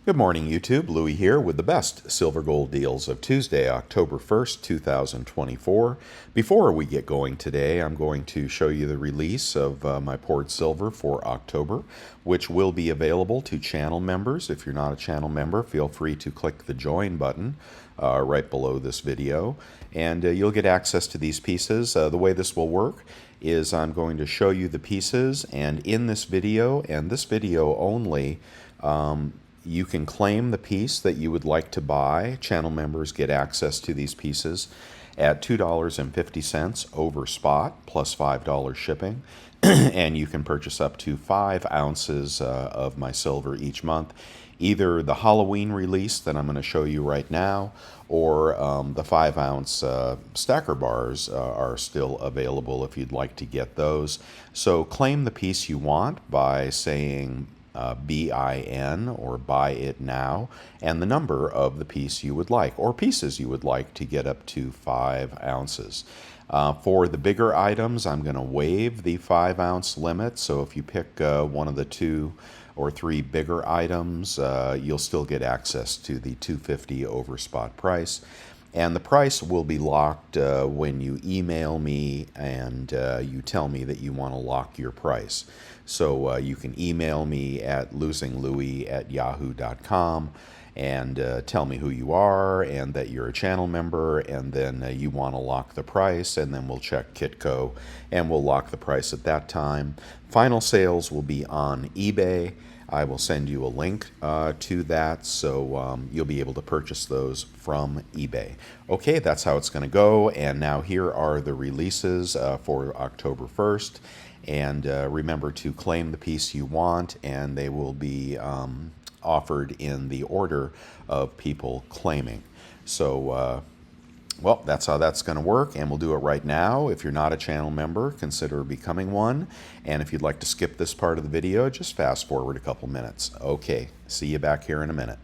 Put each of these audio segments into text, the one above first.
Good morning, YouTube. Louie here with the best silver gold deals of Tuesday, October 1st, 2024. Before we get going today, I'm going to show you the release of my poured silver for October, which will be available to channel members. If you're not a channel member, feel free to click the join button right below this video, and you'll get access to these pieces. The way this will work is I'm going to show you the pieces, and in this video, and this video only, you can claim the piece that you would like to buy. Channel members get access to these pieces at $2.50 over spot plus $5 shipping. And you can purchase up to 5 ounces of my silver each month. Either the Halloween release that I'm going to show you right now, or the 5-ounce stacker bars are still available if you'd like to get those. So claim the piece you want by saying BIN, or buy it now, and the number of the piece you would like, or pieces you would like, to get up to 5 ounces. For the bigger items, I'm going to waive the 5-ounce limit, so if you pick one of the 2 or 3 bigger items, you'll still get access to the $2.50 over spot price. And the price will be locked when you email me and you tell me that you want to lock your price. So you can email me at losinglouis@yahoo.com and tell me who you are and that you're a channel member, and then you want to lock the price, and then we'll check Kitco and we'll lock the price at that time. Final sales will be on eBay. I will send you a link to that, so you'll be able to purchase those from eBay. Okay, that's how it's going to go, and now here are the releases for October 1st. And remember to claim the piece you want, and they will be offered in the order of people claiming. So, well, that's how that's going to work, and we'll do it right now. If you're not a channel member, consider becoming one. And if you'd like to skip this part of the video, just fast forward a couple minutes. Okay, see you back here in a minute.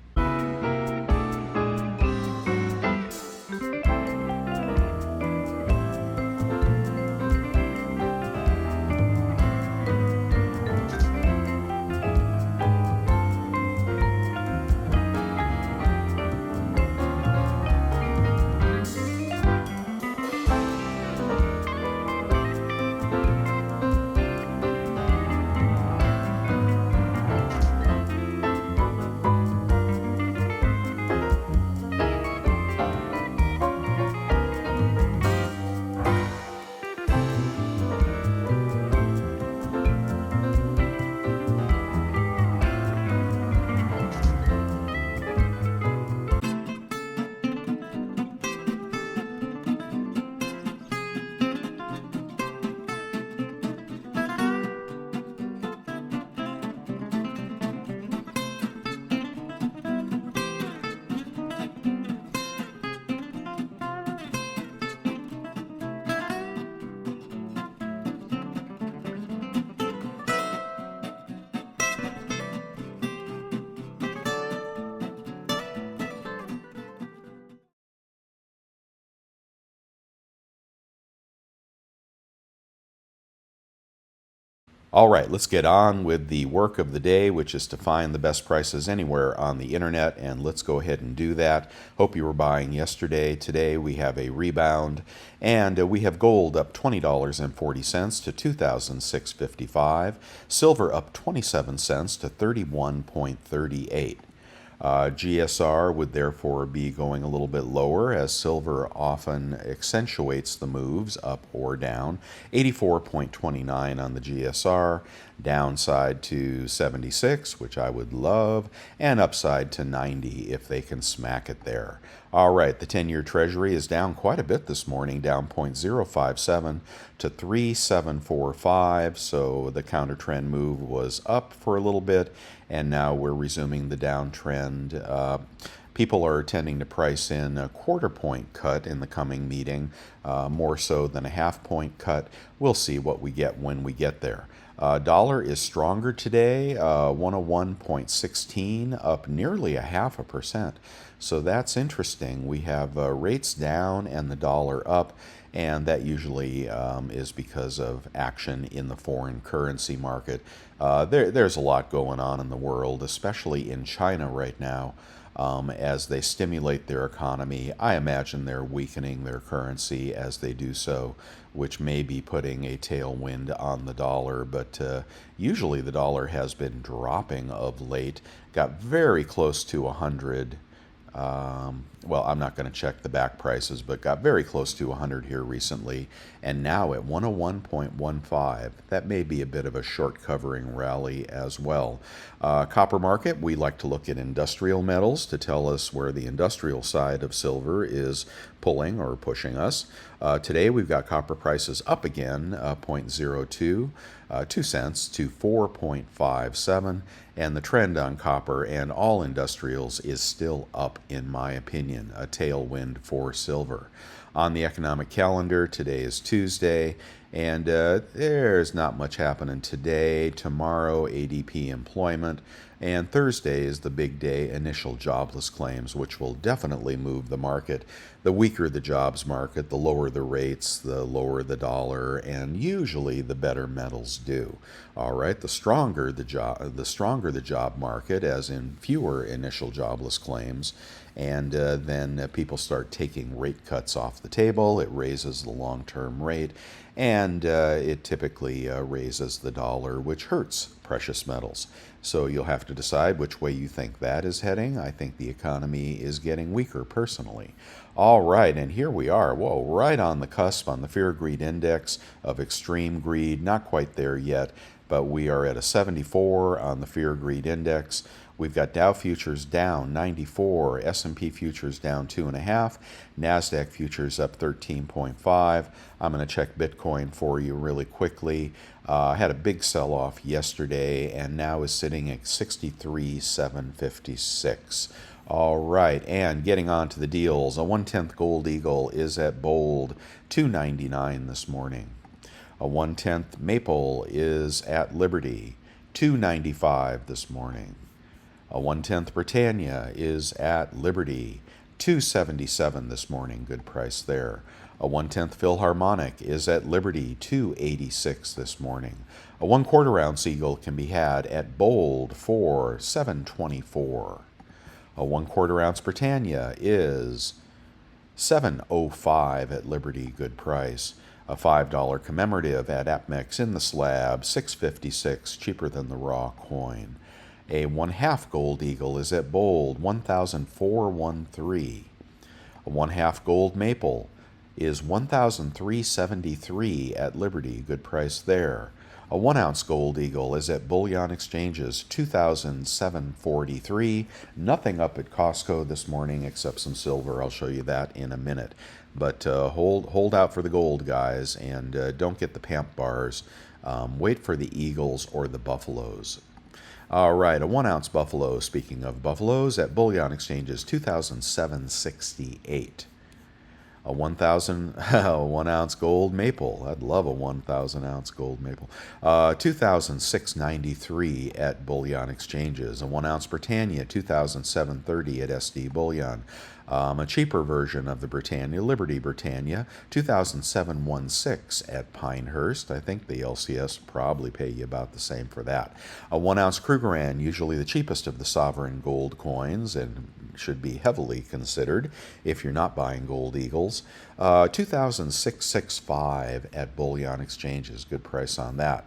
All right, let's get on with the work of the day, which is to find the best prices anywhere on the internet, and let's go ahead and do that. Hope you were buying yesterday. Today we have a rebound, and we have gold up $20.40 to $2,655, silver up 27 cents to 31.38. GSR would therefore be going a little bit lower, as silver often accentuates the moves up or down. 84.29 on the GSR, downside to 76, which I would love, and upside to 90 if they can smack it there. All right, the 10-year Treasury is down quite a bit this morning, down 0.057 to 3.745, so the counter trend move was up for a little bit, and now we're resuming the downtrend. People are tending to price in a quarter-point cut in the coming meeting, more so than a half-point cut. We'll see what we get when we get there. Dollar is stronger today, 101.16, up nearly 0.5%. So that's interesting. We have rates down and the dollar up, and that usually is because of action in the foreign currency market. There's a lot going on in the world, especially in China right now. As they stimulate their economy, I imagine they're weakening their currency as they do so, which may be putting a tailwind on the dollar. But usually the dollar has been dropping of late, got very close to 100. Well, I'm not going to check the back prices, but got very close to 100 here recently, and now at 101.15. That may be a bit of a short covering rally as well. Copper market, we like to look at industrial metals to tell us where the industrial side of silver is pulling or pushing us. Today we've got copper prices up again, 0.02. 2 cents to 4.57, and the trend on copper and all industrials is still up, in my opinion, a tailwind for silver. On the economic calendar, today is Tuesday, and there's not much happening today. Tomorrow, ADP employment, and Thursday is the big day, initial jobless claims, which will definitely move the market. The weaker the jobs market, the lower the rates, the lower the dollar, and usually the better metals do. All right, the stronger the job market, as in fewer initial jobless claims, and then people start taking rate cuts off the table. It raises the long-term rate, and it typically raises the dollar, which hurts precious metals. So you'll have to decide which way you think that is heading. I think the economy is getting weaker personally. All right, and here we are, whoa, right on the cusp on the Fear Greed Index of extreme greed. Not quite there yet, but we are at a 74 on the Fear Greed Index. We've got Dow futures down 94, S&P futures down 2.5, NASDAQ futures up 13.5. I'm going to check Bitcoin for you really quickly. Had a big sell-off yesterday and now is sitting at 63,756. All right, and getting on to the deals, a 1/10 Gold Eagle is at Bold, 299 this morning. A 1/10 Maple is at Liberty, 295 this morning. A 1/10 Britannia is at Liberty, 277 this morning, good price there. A 1/10 Philharmonic is at Liberty, 286 this morning. A 1/4 ounce Eagle can be had at Bold for 724. A 1/4 ounce Britannia is 705 at Liberty, good price. A $5 commemorative at APMEX in the slab, 656, cheaper than the raw coin. A 1/2 Gold Eagle is at Bold, 1,413. A 1/2 Gold Maple is 1,373 at Liberty, good price there. A 1 ounce Gold Eagle is at Bullion Exchanges, 2,743. Nothing up at Costco this morning except some silver. I'll show you that in a minute. But hold out for the gold, guys, and don't get the Pamp bars. Wait for the Eagles or the Buffaloes. All right, a 1 ounce Buffalo, speaking of Buffaloes, at Bullion Exchanges, 2,768. A 1,000 1 ounce Gold Maple. I'd love a 1,000 ounce Gold Maple. 2,693 at Bullion Exchanges. A 1 ounce Britannia, 2,730 at SD Bullion. A cheaper version of the Britannia, Liberty Britannia, 2,716 at Pinehurst. I think the LCS probably pay you about the same for that. A 1 ounce Krugerrand, usually the cheapest of the sovereign gold coins, and should be heavily considered if you're not buying Gold Eagles. 2,665 at Bullion Exchanges. Good price on that.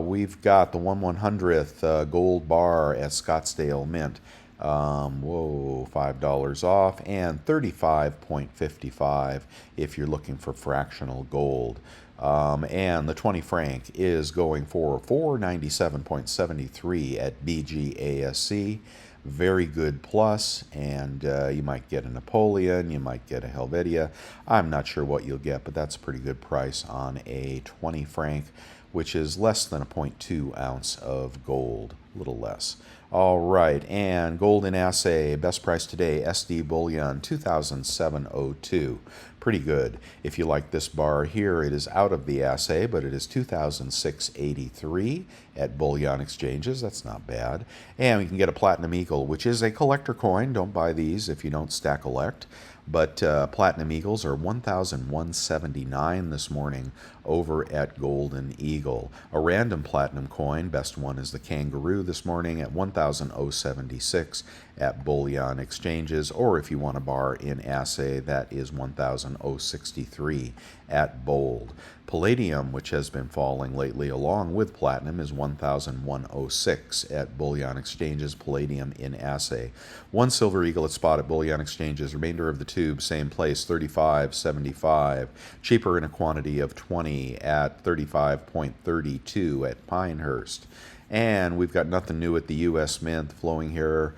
We've got the 1/100th gold bar at Scottsdale Mint. $5 off, and 35.55 if you're looking for fractional gold. And the 20 franc is going for 497.73 at BGASC. Very good plus, and you might get a Napoleon, you might get a Helvetia. I'm not sure what you'll get, but that's a pretty good price on a 20 franc, which is less than a 0.2 ounce of gold, a little less. All right, and gold in assay, best price today, SD Bullion, 2,702. Pretty good. If you like this bar here, it is out of the assay, but it is 2006.83 at Bullion Exchanges. That's not bad. And we can get a Platinum Eagle, which is a collector coin. Don't buy these if you don't stack elect. But Platinum Eagles are 1,179 this morning over at Golden Eagle. A random Platinum coin, best one is the Kangaroo this morning at 1,076 at Bullion Exchanges. Or if you want a bar in assay, that is 1,063 at Bold. Palladium, which has been falling lately along with Platinum, is 1,106 at Bullion Exchanges. Palladium in assay. One Silver Eagle at spot at Bullion Exchanges. Remainder of the tube, same place, 35.75. Cheaper in a quantity of 20 at 35.32 at Pinehurst. And we've got nothing new at the U.S. Mint flowing here.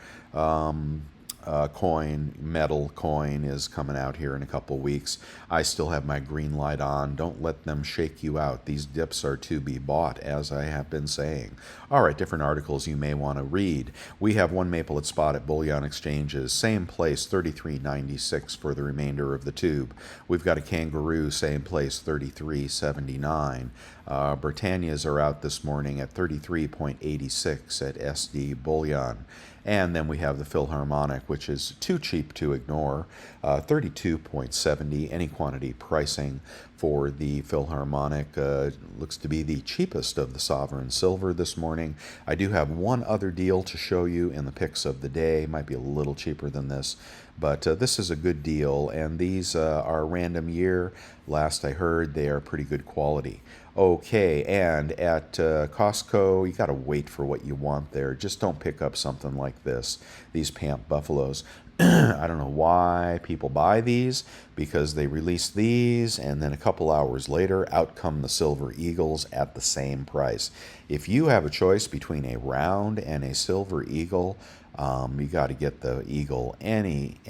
Metal coin is coming out here in a couple weeks. I still have my green light on. Don't let them shake you out. These dips are to be bought, as I have been saying. All right, different articles you may want to read. We have one maple at spot at Bullion Exchanges. Same place, 33.96 for the remainder of the tube. We've got a Kangaroo, same place, 33.79. Britannias are out this morning at 33.86 at SD Bullion. And then we have the Philharmonic, which is too cheap to ignore, 32.70. Any quantity pricing for the Philharmonic looks to be the cheapest of the Sovereign Silver this morning. I do have one other deal to show you in the picks of the day. Might be a little cheaper than this, but this is a good deal. And these are random year. Last I heard, they are pretty good quality. Okay, and at Costco, you got to wait for what you want there. Just don't pick up something like this, these Pamp Buffaloes. I don't know why people buy these, because they release these, and then a couple hours later, out come the Silver Eagles at the same price. If you have a choice between a round and a Silver Eagle, you got to get the Eagle any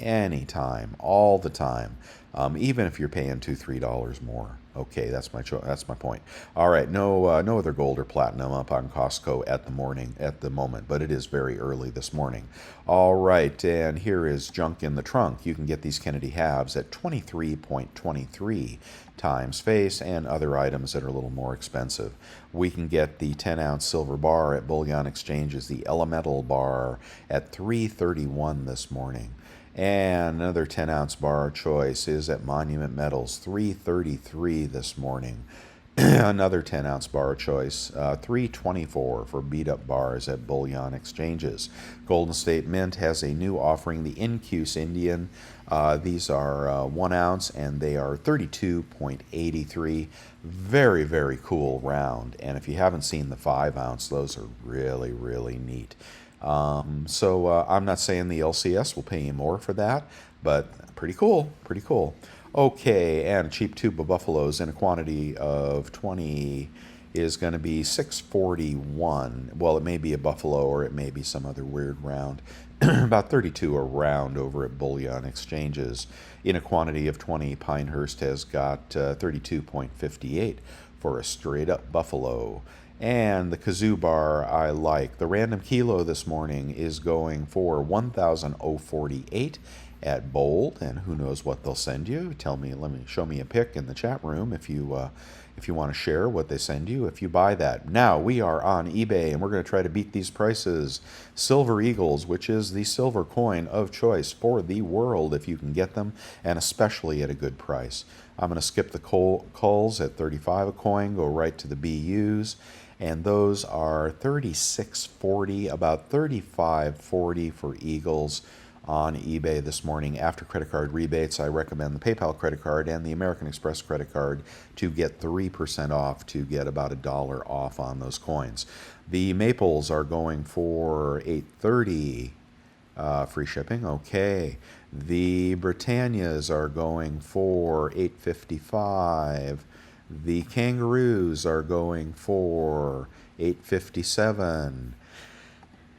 time, all the time, even if you're paying $2-3 more. Okay, that's my point. All right, no other gold or platinum up on Costco at the moment, but it is very early this morning. All right, and here is junk in the trunk. You can get these Kennedy halves at 23.23 times face, and other items that are a little more expensive. We can get the 10-ounce silver bar at Bullion Exchanges, the Elemental bar at 3.31 this morning. And another 10-ounce bar choice is at Monument Metals, 3.33 this morning. Another 10-ounce bar choice, 3.24 for beat-up bars at Bullion Exchanges. Golden State Mint has a new offering, the Incuse Indian. These are 1 ounce, and they are 32.83. Very, very cool round. And if you haven't seen the 5 ounce, those are really, really neat. So I'm not saying the LCS will pay you more for that, but pretty cool, pretty cool. Okay, and a cheap tube of Buffaloes in a quantity of 20 is going to be 641. Well, it may be a Buffalo or it may be some other weird round. About 32 a round over at Bullion Exchanges. In a quantity of 20, Pinehurst has got 32.58 for a straight-up Buffalo. And the Kazoo bar I like. The random kilo this morning is going for 1,048 at Bold, and who knows what they'll send you. Show me a pic in the chat room if you want to share what they send you if you buy that. Now we are on eBay, and we're going to try to beat these prices. Silver Eagles, which is the silver coin of choice for the world if you can get them, and especially at a good price. I'm going to skip the culls at 35 a coin, go right to the BUs. And those are 36.40, about 35.40 for Eagles on eBay this morning. After credit card rebates, I recommend the PayPal credit card and the American Express credit card to get 3% off, to get about $1 off on those coins. The Maples are going for $8.30. Free shipping, okay. The Britannias are going for $8.55. The Kangaroos are going for $8.57.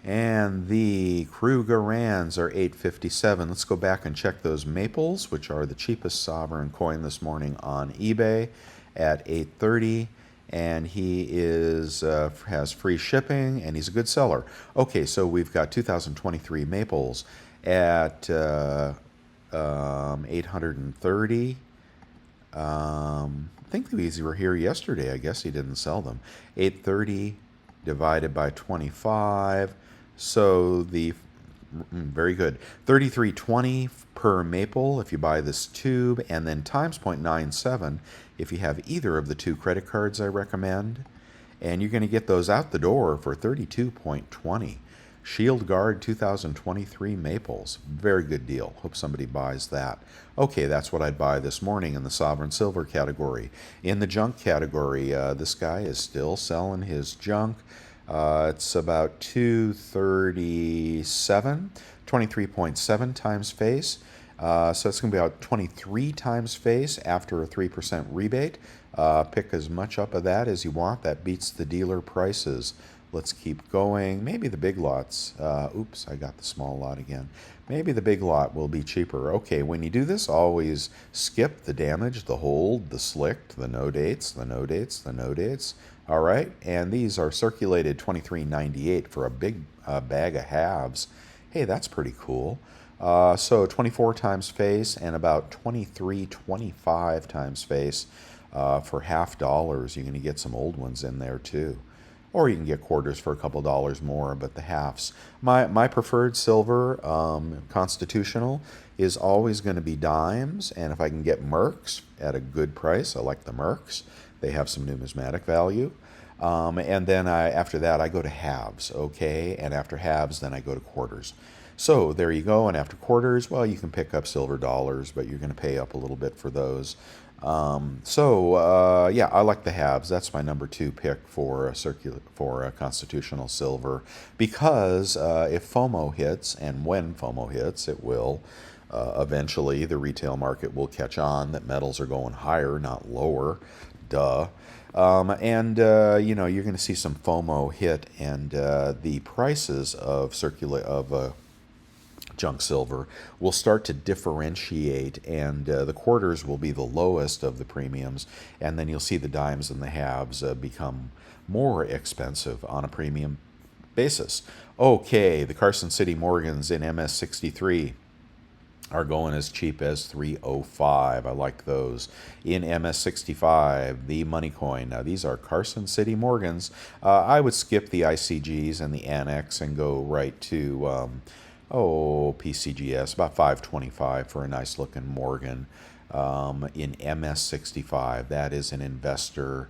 And the Krugerrands are $8.57. Let's go back and check those Maples, which are the cheapest sovereign coin this morning on eBay, at $8.30. And he has free shipping, and he's a good seller. Okay, so we've got 2023 Maples at $830. I think these were here yesterday. I guess he didn't sell them. 830 divided by 25. So the very good. 33.20 per maple if you buy this tube, and then times 0.97 if you have either of the two credit cards I recommend. And you're going to get those out the door for 32.20. Shield Guard 2023 maples. Very good deal. Hope somebody buys that. Okay, that's what I'd buy this morning in the Sovereign Silver category. In the junk category, this guy is still selling his junk. It's about 237, 23.7 times face. So it's going to be about 23 times face after a 3% rebate. Pick as much up of that as you want. That beats the dealer prices. Let's keep going. Maybe the big lots. Oops, I got the small lot again. Maybe the big lot will be cheaper. Okay, when you do this, always skip the damage, the hold, the slicked, the no dates, the no dates, the no dates. All right, and these are circulated $23.98 for a big bag of halves. Hey, that's pretty cool. So 24 times face and about 23.25 times face for $50. You're going to get some old ones in there too. Or you can get quarters for a couple dollars more, but the halves. My preferred silver, constitutional, is always going to be dimes, and if I can get Mercs at a good price, I like the Mercs. They have some numismatic value. And then after that, I go to halves, okay? And after halves, then I go to quarters. So there you go, and after quarters, well, you can pick up silver dollars, but you're going to pay up a little bit for those. Yeah, I like the halves. That's my number 2 pick for a constitutional silver, because if FOMO hits, and when FOMO hits, it will. Eventually, the retail market will catch on that metals are going higher, not lower. Duh. You know, you're going to see some FOMO hit, and the prices of junk silver will start to differentiate, and the quarters will be the lowest of the premiums, and then you'll see the dimes and the halves become more expensive on a premium basis. Okay, the Carson City Morgans in MS63 are going as cheap as $3.05. I like those. In MS65, the money coin. Now, these are Carson City Morgans. I would skip the ICGs and the Annex and go right to PCGS, about $5.25 for a nice looking Morgan in MS65. That is an investor,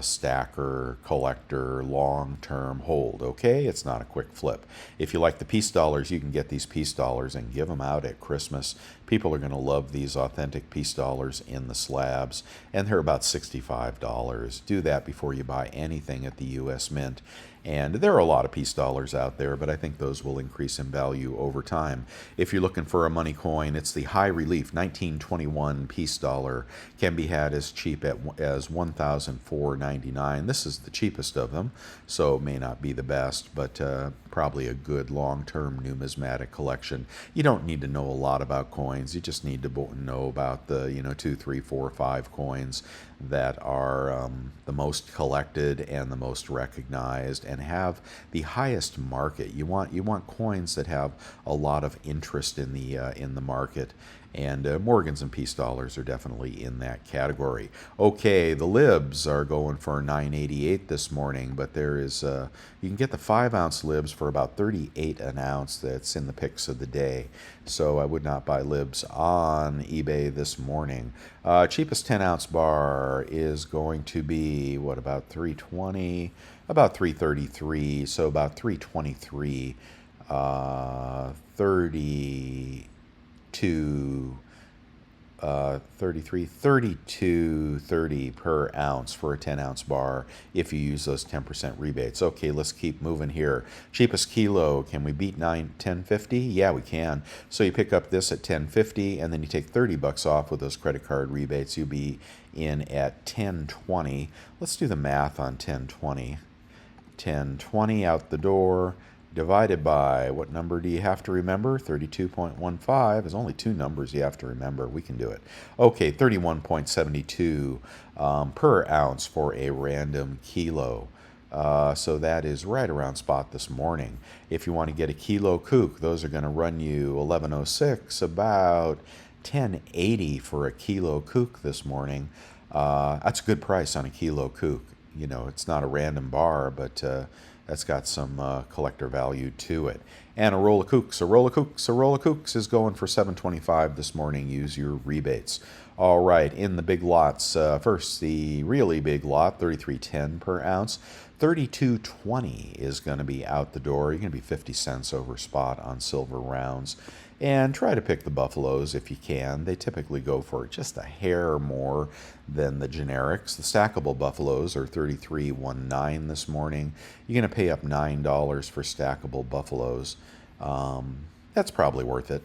stacker, collector, long-term hold, okay? It's not a quick flip. If you like the peace dollars, you can get these peace dollars and give them out at Christmas. People are going to love these authentic peace dollars in the slabs, and they're about $65. Do that before you buy anything at the U.S. Mint. And there are a lot of peace dollars out there, but I think those will increase in value over time. If you're looking for a money coin, it's the High Relief 1921 peace dollar. Can be had as cheap as $1,499. This is the cheapest of them, so it may not be the best, but probably a good long-term numismatic collection. You don't need to know a lot about coins. You just need to know about the 2, 3, 4, 5 coins that are the most collected and the most recognized and have the highest market. You want coins that have a lot of interest in the market, and Morgans and peace dollars are definitely in that category. Okay, the libs are going for $9.88 this morning, but there is you can get the 5-ounce libs for about $38 an ounce. That's in the picks of the day, so I would not buy libs on eBay this morning. Cheapest 10-ounce bar is going to be about $3.20, about $3.33, so about $3.23, 32.30 per ounce for a 10-ounce bar if you use those 10% rebates. Okay, let's keep moving here. Cheapest kilo, can we beat $10.50? Yeah, we can. So you pick up this at $10.50, and then you take $30 off with those credit card rebates. You'll be in at $10.20. Let's do the math on $10.20. $10.20 out the door, divided by, what number do you have to remember? 32.15. There's only 2 numbers you have to remember. We can do it. Okay, 31.72 per ounce for a random kilo. So that is right around spot this morning. If you want to get a kilo kook, those are going to run you $11.06, about 10.80 for a kilo kook this morning. That's a good price on a kilo kook. You know, it's not a random bar, but that's got some collector value to it. And a roll of kooks, a roll of kooks, a roll of kooks is going for $7.25 this morning. Use your rebates. All right, in the big lots, first the really big lot, 33.10 per ounce. 32.20 is going to be out the door. You're going to be 50 cents over spot on silver rounds. And try to pick the buffaloes if you can. They typically go for just a hair more than the generics. The stackable buffaloes are 33.19 this morning. You're going to pay up $9 for stackable buffaloes. That's probably worth it.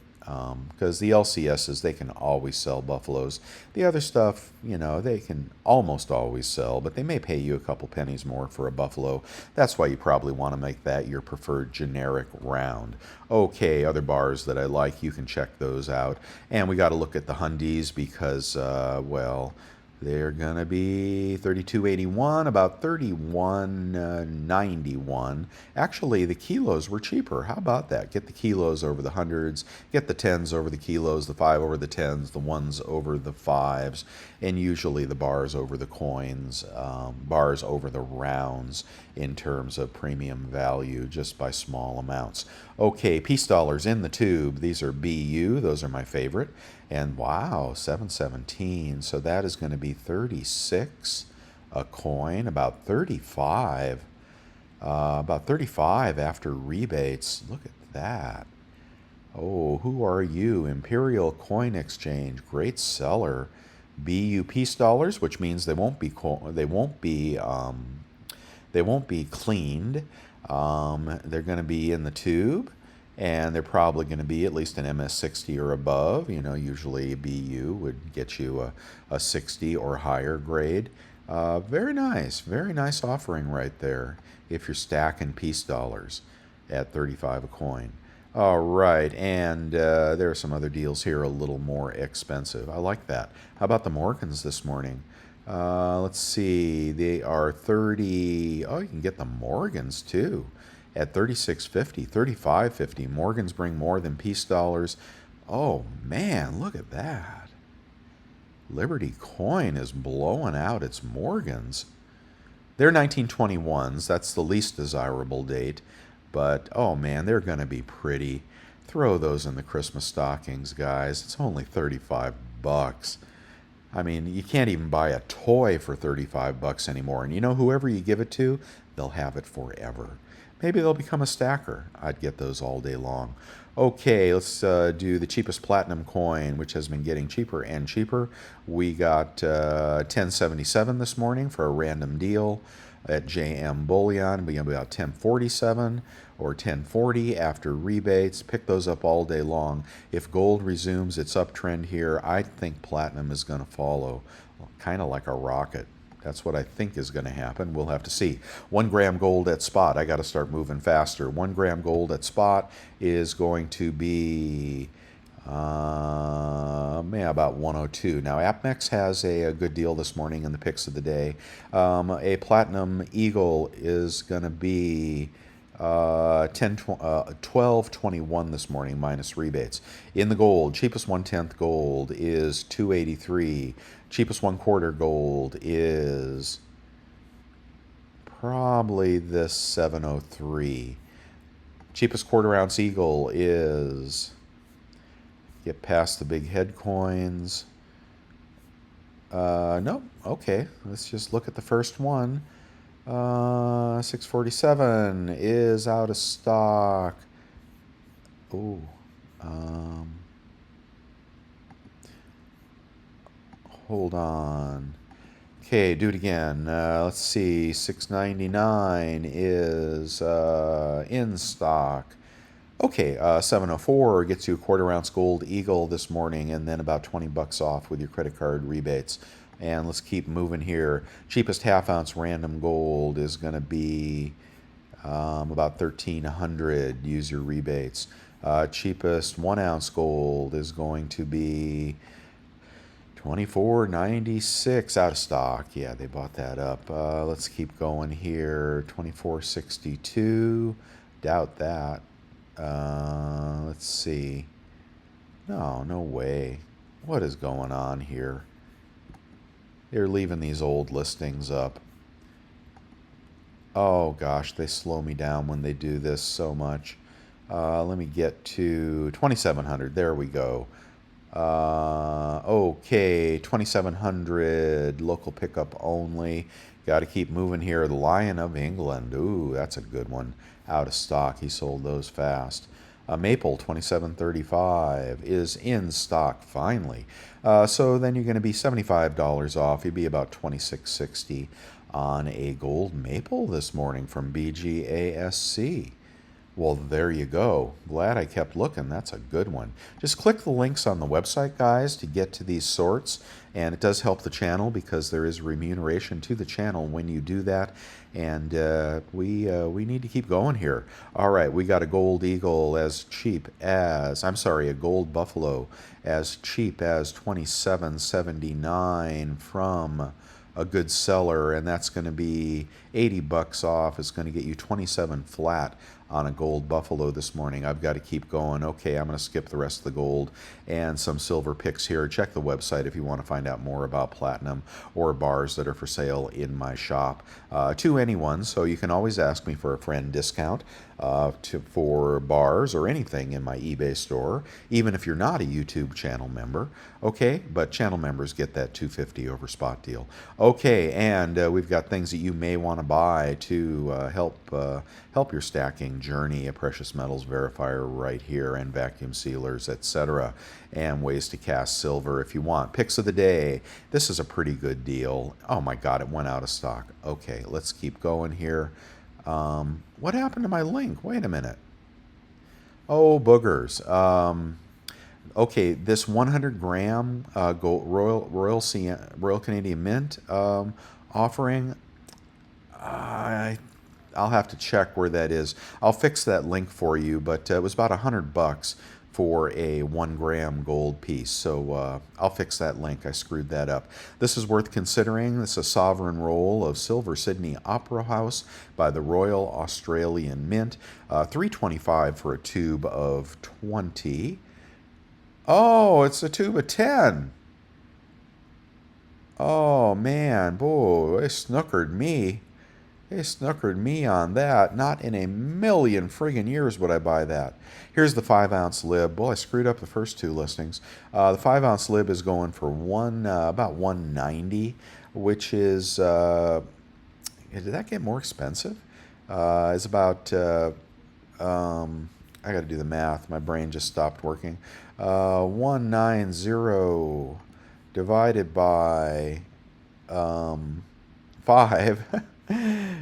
Because the LCSs, they can always sell buffaloes. The other stuff, you know, they can almost always sell, but they may pay you a couple pennies more for a buffalo. That's why you probably want to make that your preferred generic round. Okay, other bars that I like, you can check those out. And we got to look at the Hundies because, well, they're going to be 32.81, about 31.91. Actually, the kilos were cheaper. How about that? Get the kilos over the hundreds, get the tens over the kilos, the 5 over the tens, the 1s over the 5s, and usually the bars over the coins, bars over the rounds in terms of premium value just by small amounts. Okay, peace dollars in the tube. These are BU. Those are my favorite. And wow, 717. So that is going to be 36 a coin, about 35. About 35 after rebates. Look at that. Oh, who are you? Imperial Coin Exchange, great seller. BU peace dollars, which means they won't be cleaned. They're going to be in the tube. And they're probably going to be at least an MS60 or above. You know, usually BU would get you a 60 or higher grade. Very nice offering right there if you're stacking peace dollars at 35 a coin. All right, and there are some other deals here a little more expensive. I like that. How about the Morgans this morning? Let's see, they are 30. Oh, you can get the Morgans too. At 36.50, 35.50. Morgans bring more than peace dollars. Oh man, look at that. Liberty Coin is blowing out its Morgans. They're 1921s. That's the least desirable date. But oh man, they're going to be pretty. Throw those in the Christmas stockings, guys. It's only 35 bucks. I mean, you can't even buy a toy for 35 bucks anymore. And you know, whoever you give it to, they'll have it forever. Maybe they'll become a stacker. I'd get those all day long. Okay, let's do the cheapest platinum coin, which has been getting cheaper and cheaper. We got 1077 this morning for a random deal at JM Bullion. We got about 1047 or 1040 after rebates. Pick those up all day long. If gold resumes its uptrend here, I think platinum is going to follow, kind of like a rocket. That's what I think is going to happen. We'll have to see. 1 gram gold at spot. I got to start moving faster. 1 gram gold at spot is going to be about 102. Now, APMEX has a good deal this morning in the picks of the day. A Platinum Eagle is going to be 12.21 this morning minus rebates. In the gold, cheapest 1/10 gold is 283. Cheapest 1/4 gold is probably this 703. Cheapest 1/4 ounce eagle is, get past the big head coins. Nope. Okay, let's just look at the first one. 647 is out of stock. Ooh. Hold on. Okay, do it again. Let's see. 699 is in stock. Okay, 704 gets you a 1/4 ounce gold eagle this morning, and then about 20 bucks off with your credit card rebates. And let's keep moving here. Cheapest 1/2 ounce random gold is going to be about 1,300. Use your rebates. Cheapest 1 ounce gold is going to be 24.96, out of stock. Yeah, they bought that up. Let's keep going here. 24.62. Doubt that. Let's see. No way. What is going on here? They're leaving these old listings up. Oh gosh, they slow me down when they do this so much. Let me get to 2,700. There we go. Okay, 2,700 local pickup only. Got to keep moving here. The Lion of England. Ooh, that's a good one. Out of stock. He sold those fast. Maple 27.35 is in stock finally. So then you're going to be $75 off. You'd be about $26.60 on a gold maple this morning from BGASC. Well, there you go. Glad I kept looking. That's a good one. Just click the links on the website, guys, to get to these sorts. And it does help the channel because there is remuneration to the channel when you do that. And we need to keep going here. All right, we got a gold eagle as cheap as, I'm sorry, a gold buffalo as cheap as $27.79 from a good seller, and that's going to be 80 bucks off. It's going to get you 27 flat on a gold buffalo this morning. I've got to keep going. Okay, I'm going to skip the rest of the gold and some silver picks here. Check the website if you want to find out more about platinum or bars that are for sale in my shop to anyone. So you can always ask me for a friend discount for bars or anything in my eBay store, even if you're not a YouTube channel member. Okay, but channel members get that $250 over spot deal. Okay, and we've got things that you may want to buy to help your stacking journey, a precious metals verifier right here, and vacuum sealers, etc., and ways to cast silver if you want. Picks of the day. This is a pretty good deal. Oh my God, it went out of stock. Okay, let's keep going here. What happened to my link? Wait a minute. Oh, boogers. Okay, this 100 gram gold, Royal Canadian Mint offering, I'll have to check where that is. I'll fix that link for you, but it was about $100 for a 1 gram gold piece. So I'll fix that link. I screwed that up. This is worth considering. This is a sovereign roll of Silver Sydney Opera House by the Royal Australian Mint. $3.25 for a tube of 20. Oh, it's a tube of 10. Oh man, boy, they snookered me. They snookered me on that. Not in a million friggin' years would I buy that. Here's the 5-ounce lib. Well, I screwed up the first two listings. The 5-ounce lib is going for about $190, which is did that get more expensive? It's about I got to do the math. My brain just stopped working. 190 divided by 5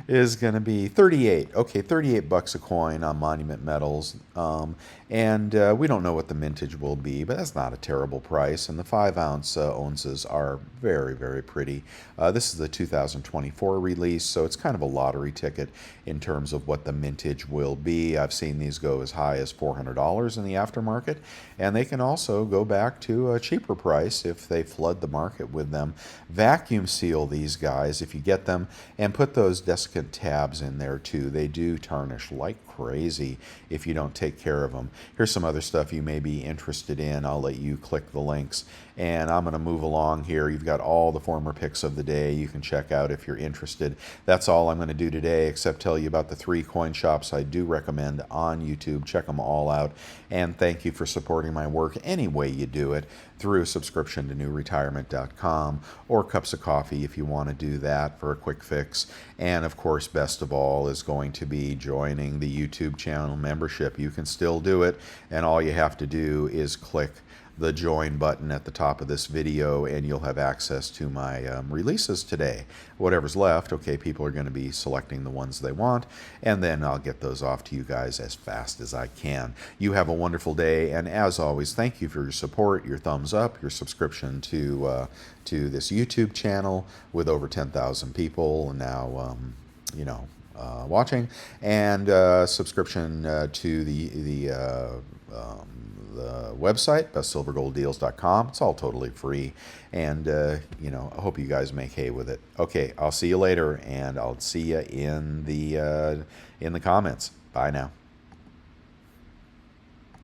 is going to be 38. Okay, 38 bucks a coin on Monument Metals. And we don't know what the mintage will be, but that's not a terrible price. And the 5-ounce ounces are very, very pretty. This is the 2024 release, so it's kind of a lottery ticket in terms of what the mintage will be. I've seen these go as high as $400 in the aftermarket, and they can also go back to a cheaper price if they flood the market with them. Vacuum seal these guys if you get them, and put those desiccant tabs in there too. They do tarnish like crazy if you don't take care of them. Here's some other stuff you may be interested in. I'll let you click the links, and I'm going to move along here. You've got all the former picks of the day you can check out if you're interested. That's all I'm going to do today, except tell you about the 3 coin shops I do recommend on YouTube. Check them all out, and thank you for supporting my work any way you do it, through a subscription to newretirement.com or cups of coffee if you want to do that for a quick fix. And of course, best of all is going to be joining the YouTube channel membership. You can still do it, and all you have to do is click the join button at the top of this video, and you'll have access to my releases today. Whatever's left, okay, people are going to be selecting the ones they want, and then I'll get those off to you guys as fast as I can. You have a wonderful day, and as always, thank you for your support, your thumbs up, your subscription to this YouTube channel with over 10,000 people now, watching, and subscription to the website, bestsilvergolddeals.com. It's all totally free, and I hope you guys make hay with it. Okay, I'll see you later, and I'll see you in the comments. Bye now.